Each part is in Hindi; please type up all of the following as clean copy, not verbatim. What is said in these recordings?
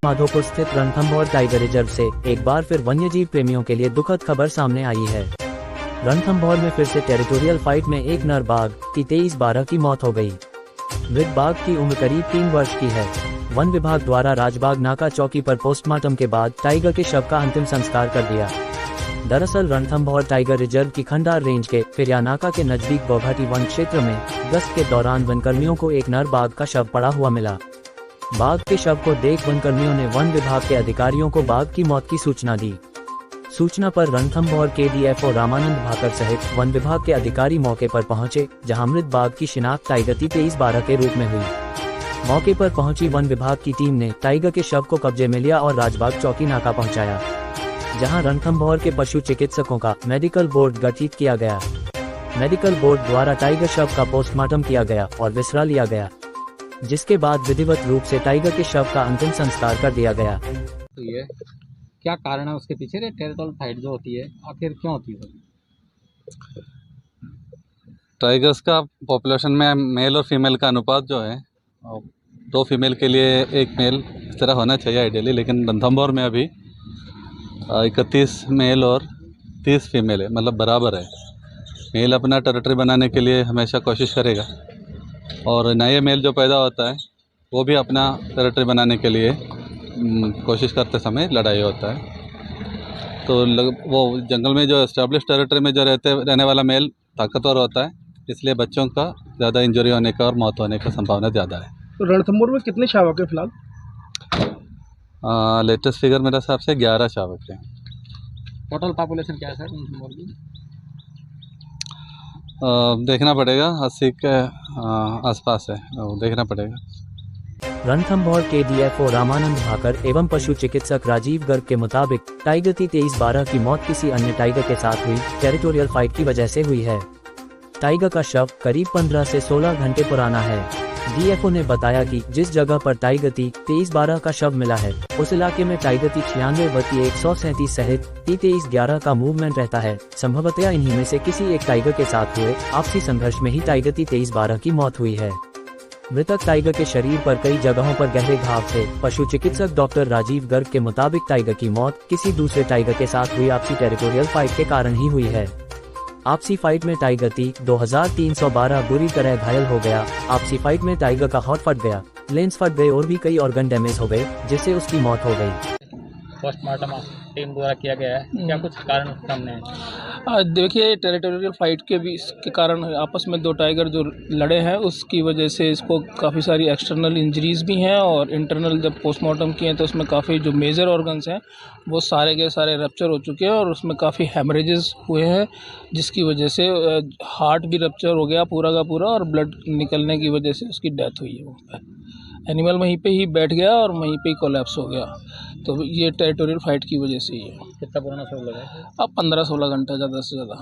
माधोपुर स्थित रणथंभौर टाइगर रिजर्व से एक बार फिर वन्यजीव प्रेमियों के लिए दुखद खबर सामने आई है। रणथंभौर में फिर से टेरिटोरियल फाइट में एक नर बाघ की 23/12 की मौत हो गई। मृत बाघ की उम्र करीब 3 वर्ष की है। वन विभाग द्वारा राजबाग नाका चौकी पर पोस्टमार्टम के बाद टाइगर के शव का अंतिम संस्कार कर दिया। दरअसल रणथंभौर टाइगर रिजर्व की खंडार रेंज के फिरिया नाका के नजदीक गौघाटी वन क्षेत्र में गश्त के दौरान वनकर्मियों को एक नर बाघ का शव पड़ा हुआ मिला। बाघ के शव को देख वनकर्मियों ने वन विभाग के अधिकारियों को बाघ की मौत की सूचना दी। सूचना पर रणथंभौर के डीएफओ रामानंद भाकर सहित वन विभाग के अधिकारी मौके पर पहुंचे, जहां मृत बाघ की शिनाख्त टाइगर 23/12 के रूप में हुई। मौके पर पहुंची वन विभाग की टीम ने टाइगर के शव को कब्जे में लिया और राजबाग चौकी नाका पहुंचाया, जहां रणथंभौर के पशु चिकित्सकों का मेडिकल बोर्ड गठित किया गया। मेडिकल बोर्ड द्वारा टाइगर शव का पोस्टमार्टम किया गया और विसरा लिया गया, जिसके बाद विधिवत रूप से टाइगर के शव का अंतिम संस्कार कर दिया गया। तो ये क्या कारण है उसके पीछे? टेरिटोरियल फाइट जो होती है आखिर क्यों होती है? टाइगर्स का पॉपुलेशन में मेल और फीमेल का अनुपात जो है 2 फीमेल के लिए 1 मेल इस तरह होना चाहिए आइडियली, लेकिन रणथंभौर में अभी 31 मेल और 30 फीमेल है, मतलब बराबर है। मेल अपना टेरिटरी बनाने के लिए हमेशा कोशिश करेगा और नए मेल जो पैदा होता है वो भी अपना टेरिटरी बनाने के लिए कोशिश करते समय लड़ाई होता है। तो वो जंगल में जो एस्टेब्लिश टेरिटरी में जो रहने वाला मेल ताकतवर होता है, इसलिए बच्चों का ज़्यादा इंजरी होने का और मौत होने का संभावना ज़्यादा है। तो रणथंभौर में कितने शावक हैं फिलहाल? लेटेस्ट फिगर मेरे हिसाब से 11 शावक हैं। टोटल पॉपुलेशन क्या है सर रणथंभौर की? देखना पड़ेगा, 80 के आसपास है, देखना पड़ेगा। रणथंभौर के डीएफओ रामानंद भाकर एवं पशु चिकित्सक राजीव गर्ग के मुताबिक टाइगर की 23/12 की मौत किसी अन्य टाइगर के साथ हुई टेरिटोरियल फाइट की वजह से हुई है। टाइगर का शव करीब 15 से 16 घंटे पुराना है। डीएफओ ने बताया कि जिस जगह पर टाइगर टी 23/12 का शव मिला है, उस इलाके में टाइगर टी 96 व टी 137 सहित टी 23/11 का मूवमेंट रहता है। संभवतया इन्हीं में से किसी एक टाइगर के साथ हुए आपसी संघर्ष में ही टाइगर टी 23/12 की मौत हुई है। मृतक टाइगर के शरीर पर कई जगहों पर गहरे घाव थे। पशु चिकित्सक डॉक्टर राजीव गर्ग के मुताबिक टाइगर की मौत किसी दूसरे टाइगर के साथ हुई आपसी टेरिटोरियल फाइट के कारण ही हुई है। आपसी फाइट में टाइगर टी 2312 बुरी तरह घायल हो गया। आपसी फाइट में टाइगर का हॉट फट गया, लेंस फट गए और भी कई ऑर्गन डैमेज हो गए, जिससे उसकी मौत हो गई। पोस्टमार्टम टीम द्वारा किया गया है, क्या कुछ कारण सामने है? देखिए, टेरिटोरियल फाइट के कारण आपस में 2 टाइगर जो लड़े हैं, उसकी वजह से इसको काफ़ी सारी एक्सटर्नल इंजरीज भी हैं और इंटरनल जब पोस्टमार्टम किए तो उसमें काफ़ी जो मेजर ऑर्गन्स हैं वो सारे के सारे रप्चर हो चुके हैं और उसमें काफ़ी हेमरेजेस हुए हैं, जिसकी वजह से हार्ट भी रप्चर हो गया पूरा का पूरा और ब्लड निकलने की वजह से उसकी डेथ हुई है। वहाँ पे एनिमल वहीं पे ही बैठ गया और वहीं पे ही कोलैप्स हो गया। तो ये टेरिटोरियल फाइट की वजह से ही है। कितना पुराना शव लगा है? अब 15-16 घंटा ज़्यादा से ज़्यादा।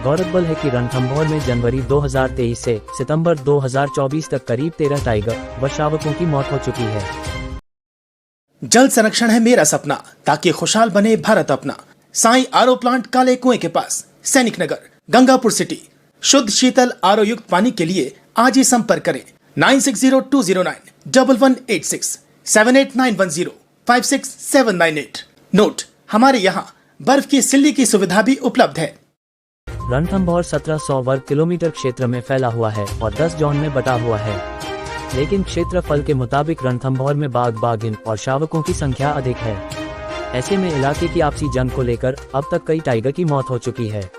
गौरतलब है कि रणथंभौर में जनवरी 2023 से सितंबर 2024 तक करीब 13 टाइगर व शावकों की मौत हो चुकी है। जल संरक्षण है मेरा सपना, ताकि खुशहाल बने भारत अपना। साई आरओ प्लांट काले कुएं के पास, सैनिक नगर, गंगापुर सिटी। शुद्ध शीतल आरओ युक्त पानी के लिए आज ही संपर्क करें 9602091186 7891056798। नोट, हमारे यहाँ बर्फ की सिल्ली की सुविधा भी उपलब्ध है। रणथंभौर 1700 वर्ग किलोमीटर क्षेत्र में फैला हुआ है और 10 जोन में बटा हुआ है, लेकिन क्षेत्रफल के मुताबिक रणथंभौर में बाघ, बाघिन और शावकों की संख्या अधिक है। ऐसे में इलाके की आपसी जंग को लेकर अब तक कई टाइगर की मौत हो चुकी है।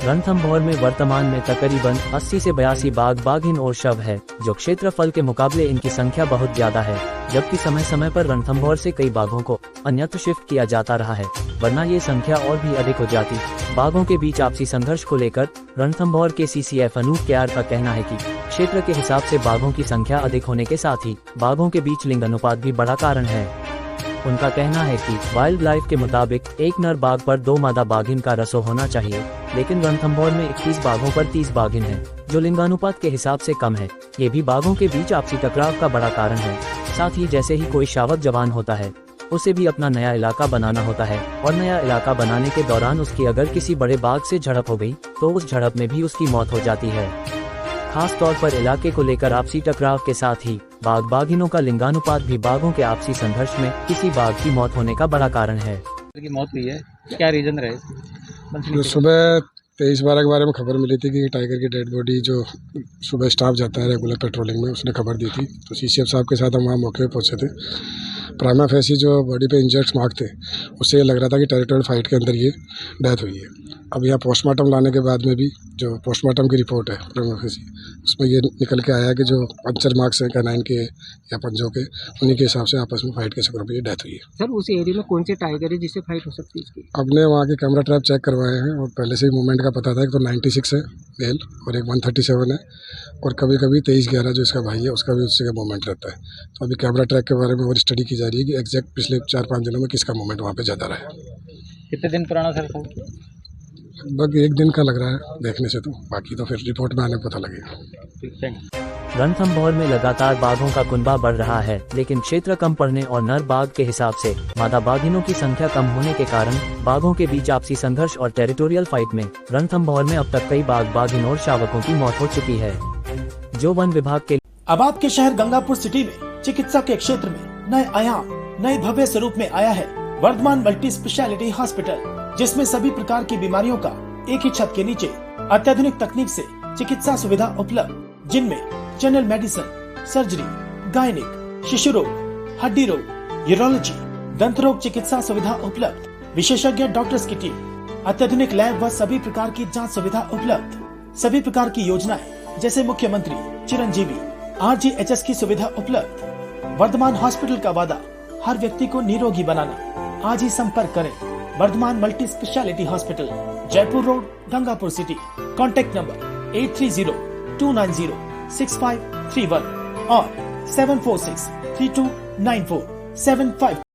रणथंभौर में वर्तमान में तकरीबन 80 से 82 बाघ, बाघिन और शव है, जो क्षेत्रफल के मुकाबले इनकी संख्या बहुत ज्यादा है। जबकि समय समय पर रणथंभौर से कई बाघों को अन्यत्र शिफ्ट किया जाता रहा है, वरना ये संख्या और भी अधिक हो जाती। बाघों के बीच आपसी संघर्ष को लेकर रणथंभौर के सीसीएफ अनूप केआर का कहना है कि क्षेत्र के हिसाब से बाघों की संख्या अधिक होने के साथ ही बाघों के बीच लिंग अनुपात भी बड़ा कारण है। उनका कहना है कि वाइल्ड लाइफ के मुताबिक एक नर बाघ पर 2 मादा बाघिन का रसो होना चाहिए, लेकिन रणथंभौर में 21 बाघों पर 30 बाघिन है, जो लिंगानुपात के हिसाब से कम है। ये भी बाघों के बीच आपसी टकराव का बड़ा कारण है। साथ ही जैसे ही कोई शावक जवान होता है, उसे भी अपना नया इलाका बनाना होता है और नया इलाका बनाने के दौरान उसकी अगर किसी बड़े बाघ से झड़प हो गई तो उस झड़प में भी उसकी मौत हो जाती है। खास तौर पर इलाके को लेकर आपसी टकराव के साथ ही बाघ बाघिनों का लिंगानुपात भी बाघों के आपसी संघर्ष में किसी बाघ की मौत होने का बड़ा कारण है। की मौत हुई है, क्या रीजन रहे? जो सुबह 23/12 के बारे में खबर मिली थी कि टाइगर की डेड बॉडी जो सुबह स्टाफ जाता है रेगुलर पेट्रोलिंग में, उसने खबर दी थी। तो सीसीएफ साहब के साथ हम वहाँ मौके पे पहुँचे थे। प्राइमा फेसी जो बॉडी पे इंजर्ड्स मार्क थे, उससे ये लग रहा था कि टेरिटोरियल फाइट के अंदर ये डेथ हुई है। अब यहाँ पोस्टमार्टम लाने के बाद में भी जो पोस्टमार्टम की रिपोर्ट है प्राइमा फेसी, उसमें ये निकल के आया कि जो पंचर मार्क्स हैं कैनाइन के या पंजों के, उन्हीं के हिसाब से आपस में फाइट के चक्कर में ये डेथ हुई है। सर उस एरिया में कौन से टाइगर है जिससे फाइट हो सकती है इसकी? हमने वहाँ के कैमरा ट्रैप चेक करवाए हैं और पहले से ही मूवमेंट का पता था। एक तो 96 है मेल और एक 137 है और कभी कभी 23/11 जो इसका भाई है उसका भी उससे मूवमेंट रहता है। तो अभी कैमरा ट्रैक के बारे में और स्टडी की जा रही है कि एग्जैक्ट पिछले 4-5 दिनों में किसका मूवमेंट वहाँ पे ज़्यादा रहा है। कितने दिन पुराना सर? लगभग 1 दिन का लग रहा है देखने से, तो बाकी तो फिर रिपोर्ट में आने को पता लगेगा। रणथंभौर में लगातार बाघों का कुनबा बढ़ रहा है, लेकिन क्षेत्र कम पड़ने और नर बाघ के हिसाब से मादा बाघिनों की संख्या कम होने के कारण बाघों के बीच आपसी संघर्ष और टेरिटोरियल फाइट में रणथंभौर में अब तक कई बाघ बाघिन और शावकों की मौत हो चुकी है, जो वन विभाग के। अब आपके शहर गंगापुर सिटी में चिकित्सा के क्षेत्र में नए आयाम, नए भव्य स्वरूप में आया है वर्धमान मल्टी स्पेशलिटी हॉस्पिटल, जिसमें सभी प्रकार की बीमारियों का एक ही छत के नीचे अत्याधुनिक तकनीक से चिकित्सा सुविधा उपलब्ध, जिनमें जनरल मेडिसिन, सर्जरी, गायनिक, शिशु रोग, हड्डी रोग, यूरोलॉजी, दंत रोग चिकित्सा सुविधा उपलब्ध, विशेषज्ञ डॉक्टर्स की टीम, अत्याधुनिक लैब व सभी प्रकार की जांच सुविधा उपलब्ध, सभी प्रकार की योजनाएं जैसे मुख्यमंत्री चिरंजीवी RGHS की सुविधा उपलब्ध। वर्धमान हॉस्पिटल का वादा हर व्यक्ति को निरोगी बनाना। आज ही संपर्क करें Vardhman multi speciality hospital, Jaipur road, Gangapur city. Contact number 8302906531 और 746329475।